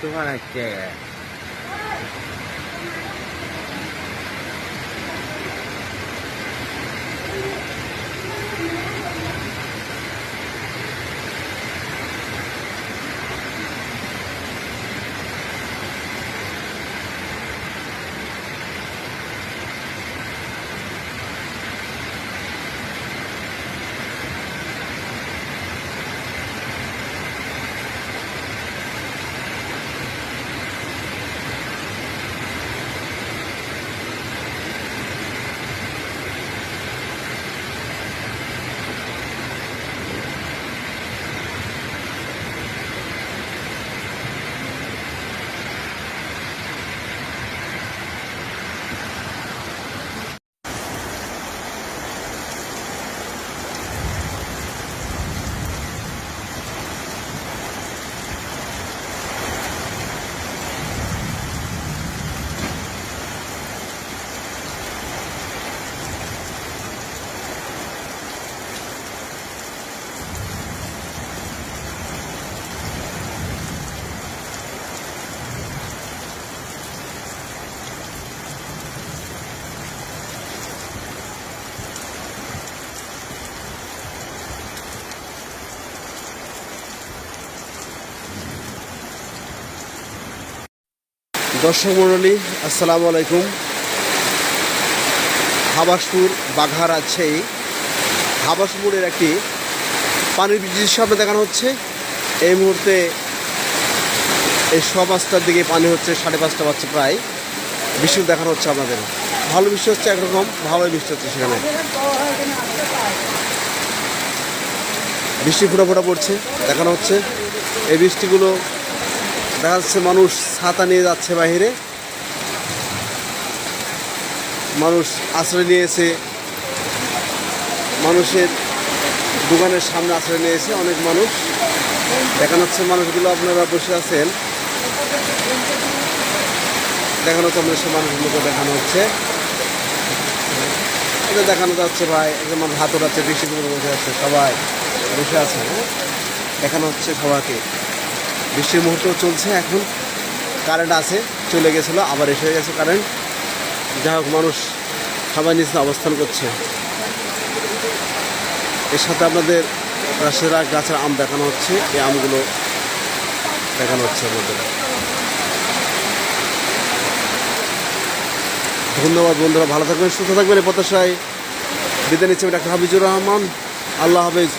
দোকান আছে। দর্শক মণ্ডলী, আসসালামু আলাইকুম। হাবাসপুর বাঘা রাজশাহী হাবাসপুরের একটি পানির দৃশ্য আপনাদের দেখানো হচ্ছে। এই মুহূর্তে এই 5:15 দিকে পানি হচ্ছে, 5:30 বাজছে প্রায়। বৃষ্টি দেখানো হচ্ছে আপনাদের। ভালো বৃষ্টি হচ্ছে, একরকম ভালোই বৃষ্টি হচ্ছে। সেখানে বৃষ্টি ফোঁটা ফোঁটা পড়ছে, দেখানো হচ্ছে। এই বৃষ্টিগুলো দেখা যাচ্ছে মানুষ ছাতা নিয়ে যাচ্ছে বাইরে, মানুষ আশ্রয় নিয়েছে, মানুষের দোকানের সামনে আশ্রয় নিয়েছে অনেক মানুষ। দেখানো হচ্ছে মানুষগুলো, আপনারা বসে আছেন, দেখানো হচ্ছে আমাদের সে মানুষগুলোকে দেখানো হচ্ছে। এটা দেখানো যাচ্ছে ভাই, একদম মানুষ হাত ওড়াচ্ছে, বৃষ্টির মধ্যে বসে আছে, সবাই বসে আছে। দেখানো হচ্ছে সবাইকে। বৃষ্টির মুহূর্ত চলছে এখন। কারেন্ট আছে, চলে গেছিলো, আবার এসে গেছে কারেন্ট। যাই হোক, মানুষ সবাই নিচে অবস্থান করছে। এর সাথে আপনাদের রাজশাহী গাছের আম দেখানো হচ্ছে। এই আমগুলো দেখানো হচ্ছে আপনাদের। ধন্যবাদ বন্ধুরা, ভালো থাকবেন, সুস্থ থাকবেন। এই প্রত্যাশায় বিদায় নিচ্ছে ডাক্তার হাফিজুর রহমান। আল্লাহ হাফেজ।